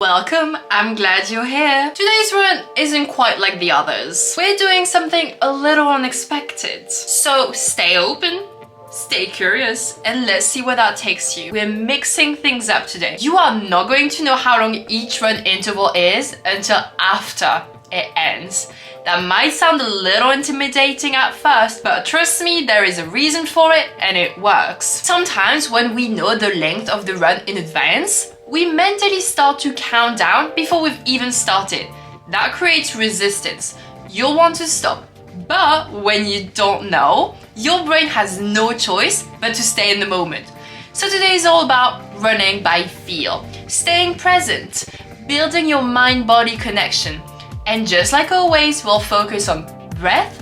Welcome, I'm glad you're here. Today's run isn't quite like the others. We're doing something a little unexpected. So stay open, stay curious, and let's see where that takes you. We're mixing things up today. You are not going to know how long each run interval is until after it ends. That might sound a little intimidating at first, but trust me, there is a reason for it and it works. Sometimes when we know the length of the run in advance, we mentally start to count down before we've even started. That creates resistance. You'll want to stop. But when you don't know, your brain has no choice but to stay in the moment. So today is all about running by feel, staying present, building your mind-body connection. And just like always, we'll focus on breath,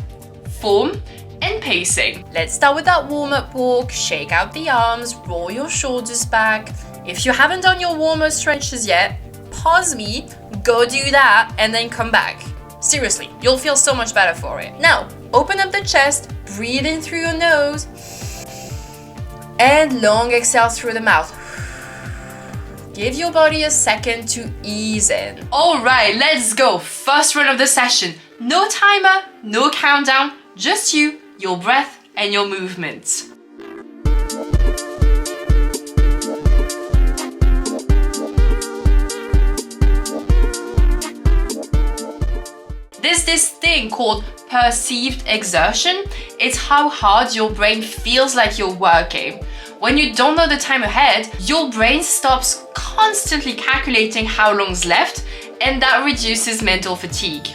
form, and pacing. Let's start with that warm-up walk. Shake out the arms, roll your shoulders back. If you haven't done your warm-up stretches yet, pause me, go do that, and then come back. Seriously, you'll feel so much better for it. Now, open up the chest, breathe in through your nose, and long exhale through the mouth. Give your body a second to ease in. All right, let's go. First run of the session. No timer, no countdown, just you, your breath, and your movement. There's this thing called perceived exertion. It's how hard your brain feels like you're working. When you don't know the time ahead, your brain stops constantly calculating how long's left, and that reduces mental fatigue.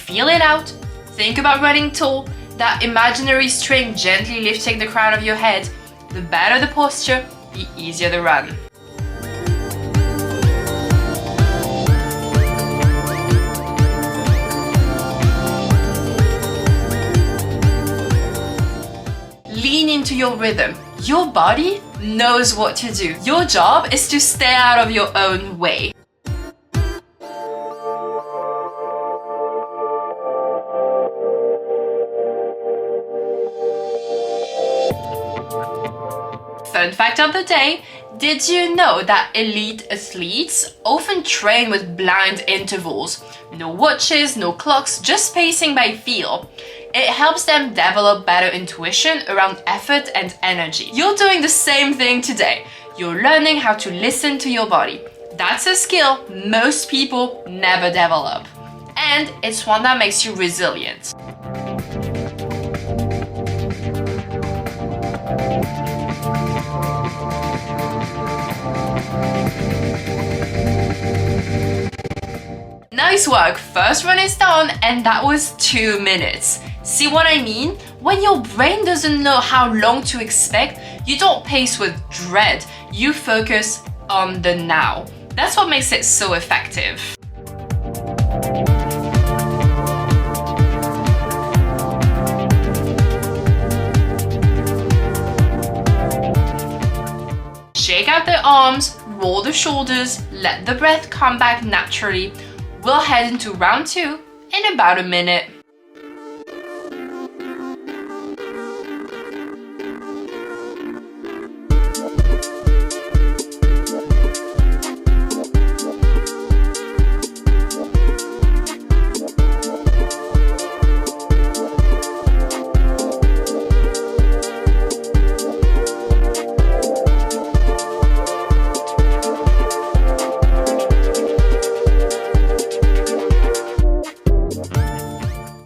Feel it out. Think about running tall. That imaginary string gently lifting the crown of your head. The better the posture, the easier the run. Lean into your rhythm. Your body knows what to do. Your job is to stay out of your own way. Fun fact of the day, did you know that elite athletes often train with blind intervals? No watches, no clocks, just pacing by feel. It helps them develop better intuition around effort and energy. You're doing the same thing today. You're learning how to listen to your body. That's a skill most people never develop. And it's one that makes you resilient. Nice work, first run is done, and that was 2 minutes. See what I mean? When your brain doesn't know how long to expect, you don't pace with dread, you focus on the now. That's what makes it so effective. Shake out the arms, roll the shoulders, let the breath come back naturally. We'll head into round 2 in about a minute.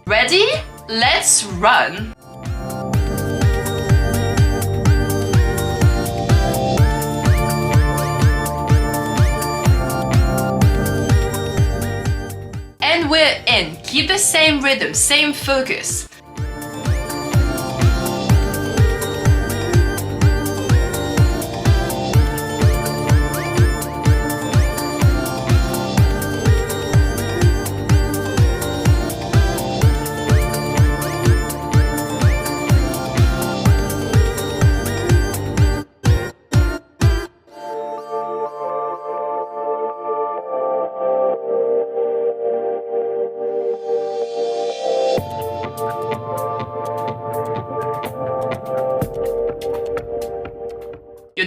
Ready? Let's run! And we're in. Keep the same rhythm, same focus.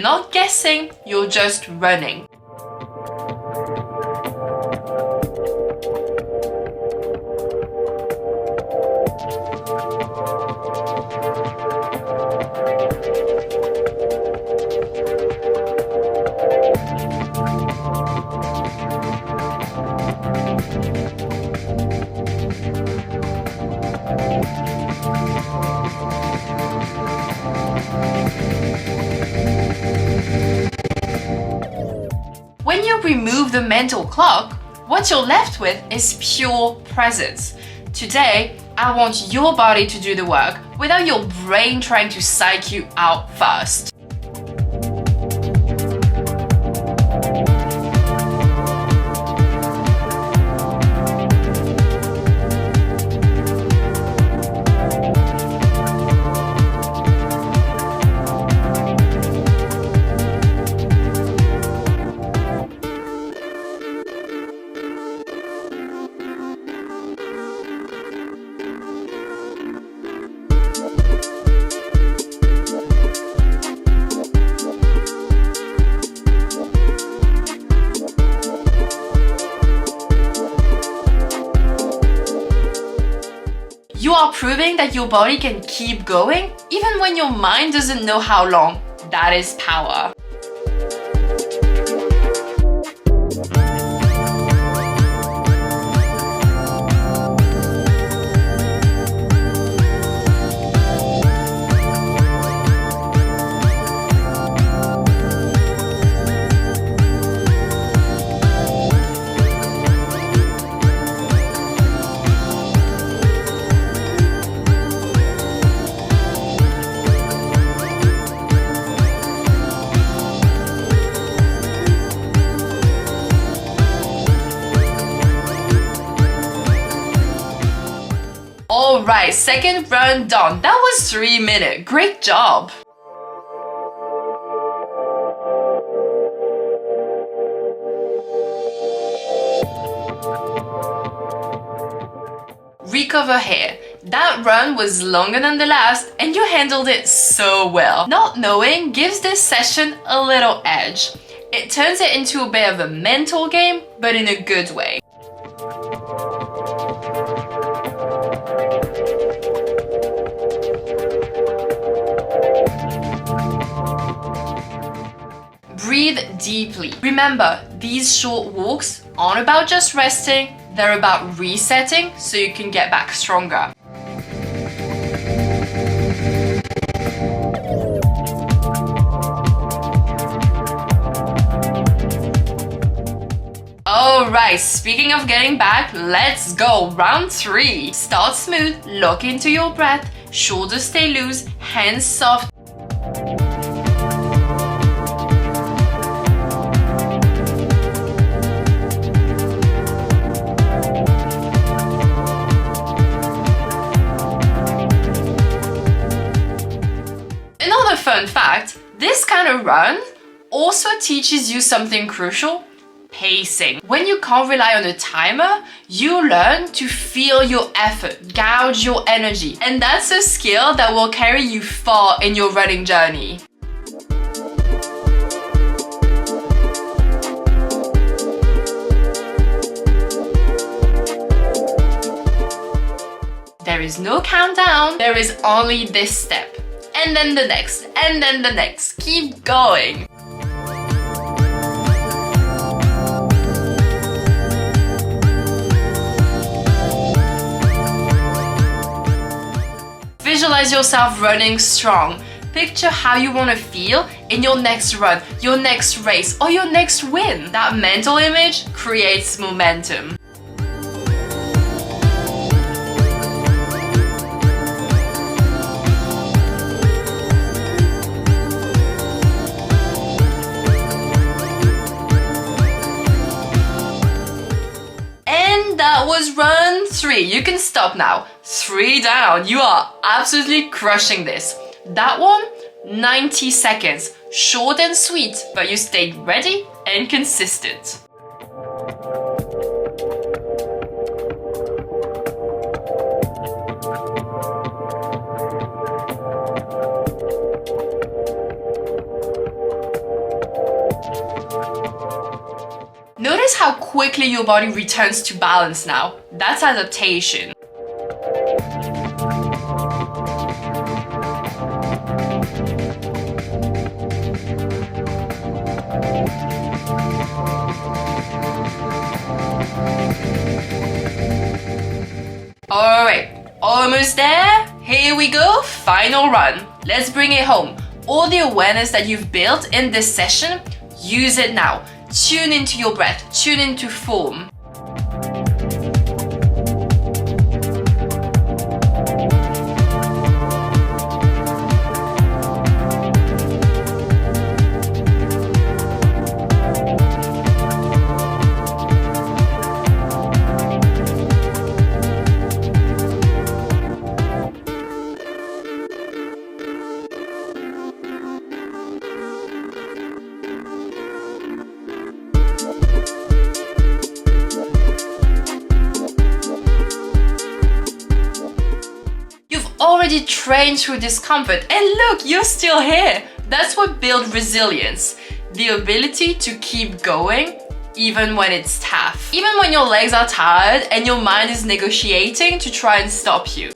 not guessing, you're just running. When you remove the mental clock, what you're left with is pure presence. Today, I want your body to do the work without your brain trying to psych you out first. You are proving that your body can keep going even when your mind doesn't know how long. That is power. Alright, second run done. That was 3 minutes. Great job. Recover here. That run was longer than the last and you handled it so well. Not knowing gives this session a little edge. It turns it into a bit of a mental game, but in a good way. Breathe deeply. Remember, these short walks aren't about just resting, they're about resetting so you can get back stronger. Alright, speaking of getting back, let's go. Round 3. Start smooth, lock into your breath, shoulders stay loose, hands soft. Another fun fact, this kind of run also teaches you something crucial: pacing. When you can't rely on a timer, you learn to feel your effort, gauge your energy, and that's a skill that will carry you far in your running journey. There is no countdown, there is only this step. And then the next, and then the next. Keep going. Visualize yourself running strong. Picture how you want to feel in your next run, your next race, or your next win. That mental image creates momentum. That was run 3. You can stop now. 3 down. You are absolutely crushing this. That one, 90 seconds. Short and sweet, but you stayed ready and consistent. quickly your body returns to balance now. That's adaptation. Alright, almost there. Here we go, final run. Let's bring it home. All the awareness that you've built in this session, use it now. Tune into your breath, tune into form. Already trained through discomfort, and look, you're still here. That's what builds resilience, the ability to keep going even when it's tough, even when your legs are tired and your mind is negotiating to try and stop you.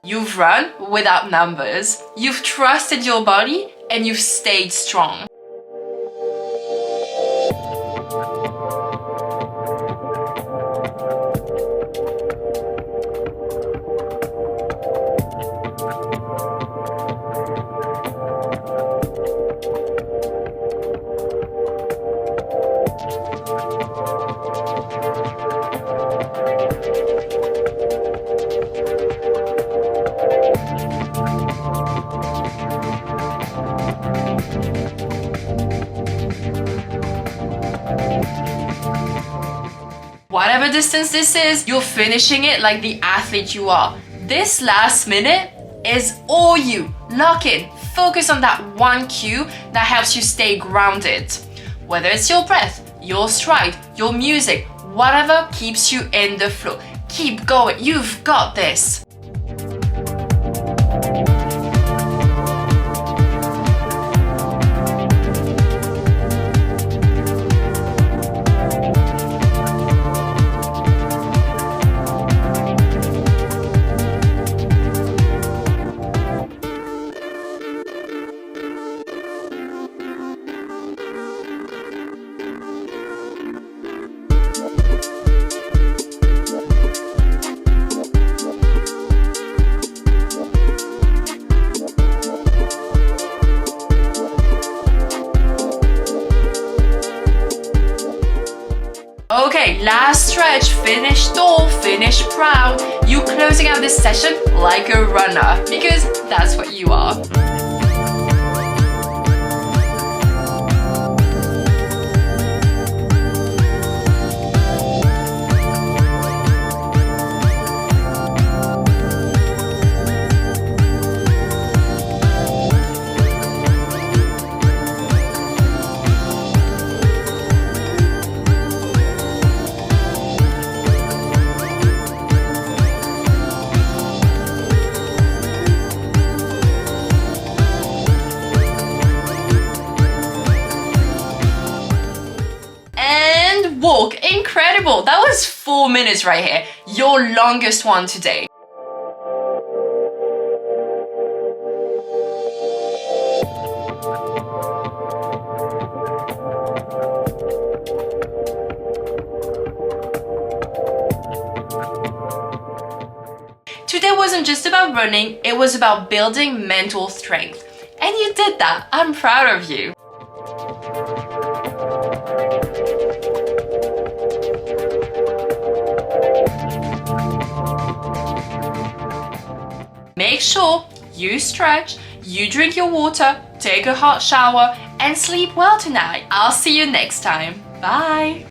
You've run without numbers, you've trusted your body, and you've stayed strong. Whatever distance this is, you're finishing it like the athlete you are. This last minute is all you. Lock in, focus on that one cue that helps you stay grounded. Whether it's your breath, your stride, your music, whatever keeps you in the flow. Keep going, you've got this. Okay, last stretch, finish tall, finish proud. You closing out this session like a runner, because that's what you are. Walk, incredible. That was 4 minutes right here, your longest one today. Today wasn't just about running, it was about building mental strength. And you did that. I'm proud of you. Make sure you stretch, you drink your water, take a hot shower, and sleep well tonight. I'll see you next time. Bye!